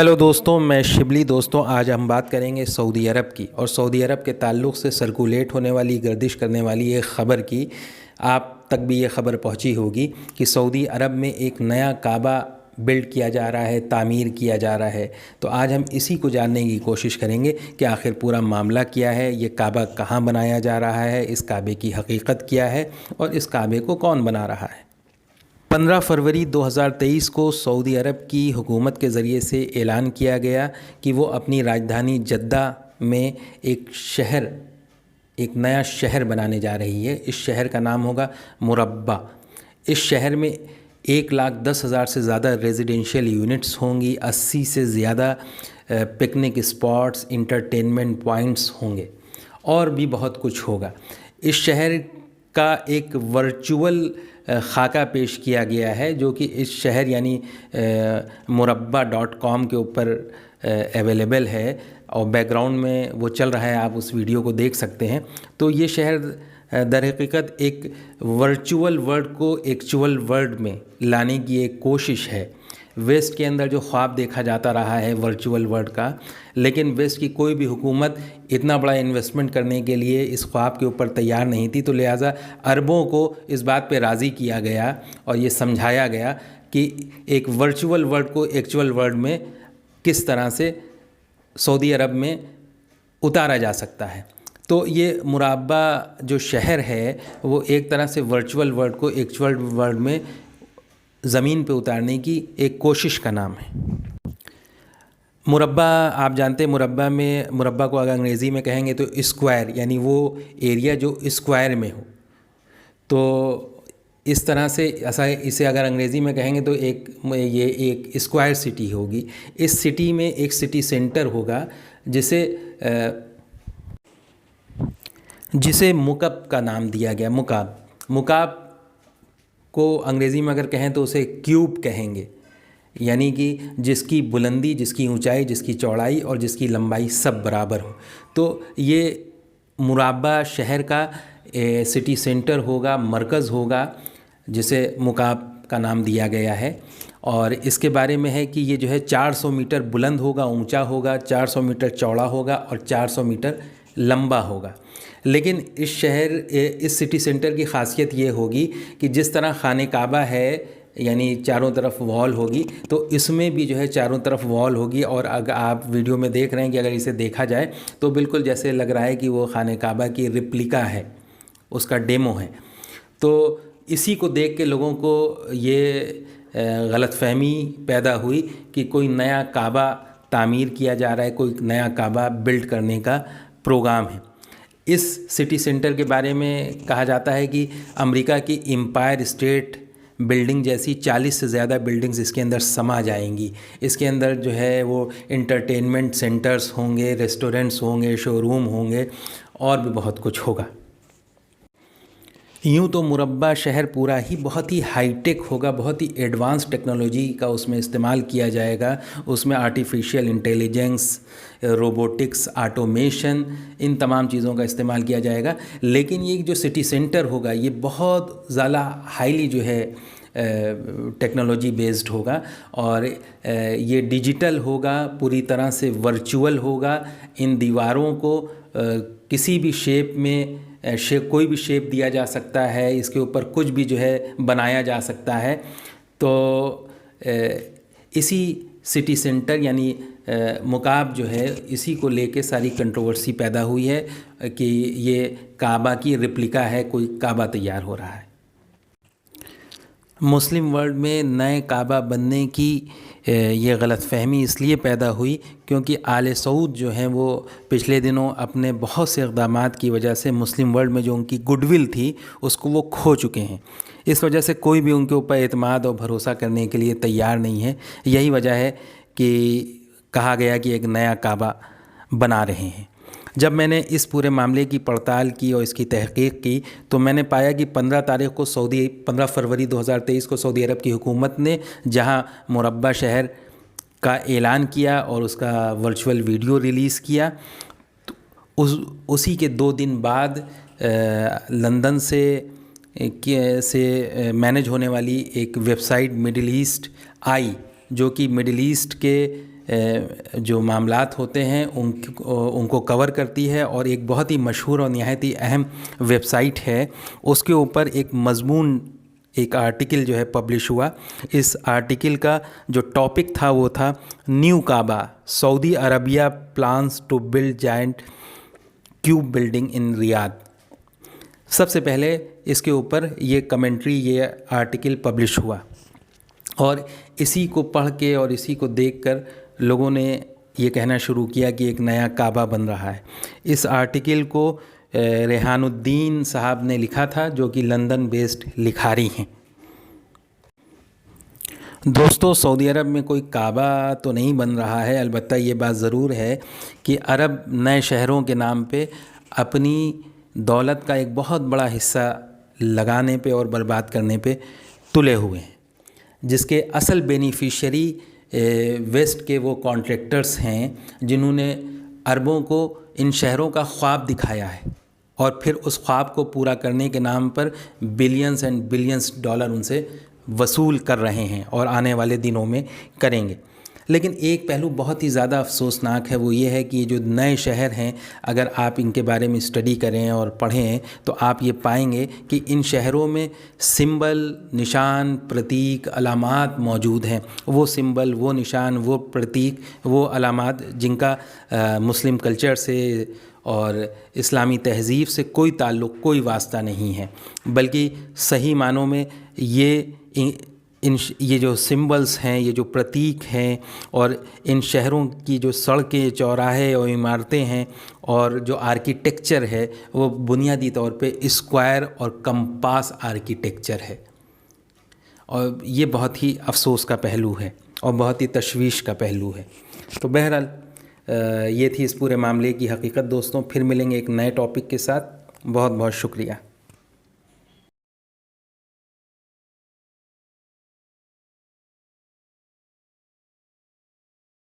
Hello दोस्तों, मैं शिबली। दोस्तों, आज हम बात करेंगे सऊदी अरब की और सऊदी अरब के ताल्लुक़ से सर्कुलेट होने वाली, गर्दिश करने वाली एक ख़बर की। आप तक भी ये ख़बर पहुंची होगी कि सऊदी अरब में एक नया काबा बिल्ड किया जा रहा है, तामीर किया जा रहा है। तो आज हम इसी को जानने की कोशिश करेंगे कि आखिर पूरा मामला क्या है, ये काबा कहाँ बनाया जा रहा है, इस काबे की हकीकत क्या है और इस काबे को कौन बना रहा है। 15 फरवरी 2023 को सऊदी अरब की हुकूमत के ज़रिए से ऐलान किया गया कि वो अपनी राजधानी जद्दा में एक नया शहर बनाने जा रही है। इस शहर का नाम होगा मुरब्बा। इस शहर में 1,10,000 से ज़्यादा रेजिडेंशियल यूनिट्स होंगी, 80 से ज़्यादा पिकनिक स्पॉट्स, इंटरटेनमेंट पॉइंट्स होंगे और भी बहुत कुछ होगा। इस शहर का एक वर्चुअल खाका पेश किया गया है जो कि इस शहर यानी murabba.com के ऊपर अवेलेबल है और बैकग्राउंड में वो चल रहा है, आप उस वीडियो को देख सकते हैं। तो ये शहर दर हकीकत एक वर्चुअल वर्ल्ड को एक्चुअल वर्ल्ड में लाने की एक कोशिश है। वेस्ट के अंदर जो ख्वाब देखा जाता रहा है वर्चुअल वर्ल्ड का, लेकिन वेस्ट की कोई भी हुकूमत इतना बड़ा इन्वेस्टमेंट करने के लिए इस ख्वाब के ऊपर तैयार नहीं थी। तो लिहाजा अरबों को इस बात पे राज़ी किया गया और ये समझाया गया कि एक वर्चुअल वर्ल्ड को एक्चुअल वर्ल्ड में किस तरह से सऊदी अरब में उतारा जा सकता है। तो ये मुरब्बा जो शहर है वो एक तरह से वर्चुअल वर्ल्ड को एक्चुअल वर्ल्ड में ज़मीन पे उतारने की एक कोशिश का नाम है। मुरब्बा, आप जानते हैं मुरब्बा को अगर अंग्रेज़ी में कहेंगे तो स्क्वायर, यानी वो एरिया जो स्क्वायर में हो। तो इस तरह से इसे अगर अंग्रेज़ी में कहेंगे तो ये एक स्क्वायर सिटी होगी। इस सिटी में एक सिटी सेंटर होगा जिसे मुकब का नाम दिया गया। मुकाब को अंग्रेज़ी में अगर कहें तो उसे क्यूब कहेंगे, यानी कि जिसकी बुलंदी, जिसकी ऊंचाई, जिसकी चौड़ाई और जिसकी लंबाई सब बराबर हो। तो ये मुरब्बा शहर का सिटी सेंटर होगा, मरकज़ होगा, जिसे मुकाब का नाम दिया गया है। और इसके बारे में है कि ये जो है 400 मीटर बुलंद होगा, ऊंचा होगा, 400 मीटर चौड़ा होगा और 400 मीटर लंबा होगा। लेकिन इस सिटी सेंटर की ख़ासियत ये होगी कि जिस तरह खाने काबा है, यानी चारों तरफ वॉल होगी, तो इसमें भी जो है चारों तरफ वॉल होगी। और अगर आप वीडियो में देख रहे हैं कि अगर इसे देखा जाए तो बिल्कुल जैसे लग रहा है कि वो खाने काबा की रिप्लिका है, उसका डेमो है। तो इसी को देख के लोगों को ये गलतफहमी पैदा हुई कि कोई नया काबा तामीर किया जा रहा है, कोई नया काबा बिल्ड करने का प्रोग्राम है। इस सिटी सेंटर के बारे में कहा जाता है कि अमेरिका की एम्पायर स्टेट बिल्डिंग जैसी 40 से ज़्यादा बिल्डिंग्स इसके अंदर समा जाएंगी। इसके अंदर जो है वो इंटरटेनमेंट सेंटर्स होंगे, रेस्टोरेंट्स होंगे, शोरूम होंगे और भी बहुत कुछ होगा। यूँ तो मुरब्बा शहर पूरा ही बहुत ही हाईटेक होगा, बहुत ही एडवांस टेक्नोलॉजी का उसमें इस्तेमाल किया जाएगा। उसमें आर्टिफिशियल इंटेलिजेंस, रोबोटिक्स, ऑटोमेशन, इन तमाम चीज़ों का इस्तेमाल किया जाएगा। लेकिन ये जो सिटी सेंटर होगा ये बहुत ज़्यादा हाईली जो है टेक्नोलॉजी बेस्ड होगा और ये डिजिटल होगा, पूरी तरह से वर्चुअल होगा। इन दीवारों को किसी भी शेप में कोई भी शेप दिया जा सकता है, इसके ऊपर कुछ भी जो है बनाया जा सकता है। तो इसी सिटी सेंटर यानी मुकाब जो है, इसी को लेके सारी कंट्रोवर्सी पैदा हुई है कि ये काबा की रिप्लिका है, कोई काबा तैयार हो रहा है। मुस्लिम वर्ल्ड में नए काबा बनने की ये गलतफहमी इसलिए पैदा हुई क्योंकि आले सऊद जो हैं वो पिछले दिनों अपने बहुत से इक़दामात की वजह से मुस्लिम वर्ल्ड में जो उनकी गुडविल थी उसको वो खो चुके हैं। इस वजह से कोई भी उनके ऊपर एतमाद और भरोसा करने के लिए तैयार नहीं है। यही वजह है कि कहा गया कि एक नया काबा बना रहे हैं। जब मैंने इस पूरे मामले की पड़ताल की और इसकी तहक़ीक़ की तो मैंने पाया कि 15 फरवरी 2023 को सऊदी अरब की हुकूमत ने जहां मुरब्बा शहर का ऐलान किया और उसका वर्चुअल वीडियो रिलीज़ किया, तो उसी के 2 दिन बाद लंदन से मैनेज होने वाली एक वेबसाइट मिडिल ईस्ट आई, जो कि मिडिल ईस्ट के جو معاملات ہوتے ہیں ان کو کور کرتی ہے، اور ایک بہت ہی مشہور اور نہایت ہی اہم ویب سائٹ ہے، اس کے اوپر ایک مضمون، ایک آرٹیکل جو ہے پبلش ہوا۔ اس آرٹیکل کا جو ٹاپک تھا وہ تھا new Kaaba, Saudi Arabia plans to build giant cube building in Riyadh. سب سے پہلے اس کے اوپر یہ کمنٹری، یہ آرٹیکل پبلش ہوا، اور اسی کو پڑھ کے اور اسی کو دیکھ کر لوگوں نے یہ کہنا شروع کیا کہ ایک نیا کعبہ بن رہا ہے۔ اس آرٹیکل کو ریحان الدین صاحب نے لکھا تھا، جو کہ لندن بیسڈ لکھاری ہیں۔ دوستو، سعودی عرب میں کوئی کعبہ تو نہیں بن رہا ہے، البتہ یہ بات ضرور ہے کہ عرب نئے شہروں کے نام پہ اپنی دولت کا ایک بہت بڑا حصہ لگانے پہ اور برباد کرنے پہ تلے ہوئے ہیں، جس کے اصل بینیفیشری ویسٹ کے وہ کانٹریکٹرز ہیں جنہوں نے عربوں کو ان شہروں کا خواب دکھایا ہے، اور پھر اس خواب کو پورا کرنے کے نام پر بلینز اینڈ بلینز ڈالر ان سے وصول کر رہے ہیں، اور آنے والے دنوں میں کریں گے۔ لیکن ایک پہلو بہت ہی زیادہ افسوسناک ہے، وہ یہ ہے کہ یہ جو نئے شہر ہیں، اگر آپ ان کے بارے میں اسٹڈی کریں اور پڑھیں تو آپ یہ پائیں گے کہ ان شہروں میں سمبل، نشان، پرتیک، علامات موجود ہیں۔ وہ سمبل، وہ نشان، وہ پرتیک، وہ علامات جن کا مسلم کلچر سے اور اسلامی تہذیب سے کوئی تعلق، کوئی واسطہ نہیں ہے، بلکہ صحیح معنوں میں یہ جو سمبلز ہیں، یہ جو پرتیک ہیں، اور ان شہروں کی جو سڑکیں، چوراہے اور عمارتیں ہیں، اور جو آرکیٹیکچر ہے، وہ بنیادی طور پہ اسکوائر اور کمپاس آرکیٹیکچر ہے، اور یہ بہت ہی افسوس کا پہلو ہے اور بہت ہی تشویش کا پہلو ہے۔ تو بہرحال یہ تھی اس پورے معاملے کی حقیقت۔ دوستوں، پھر ملیں گے ایک نئے ٹاپک کے ساتھ۔ بہت بہت شکریہ۔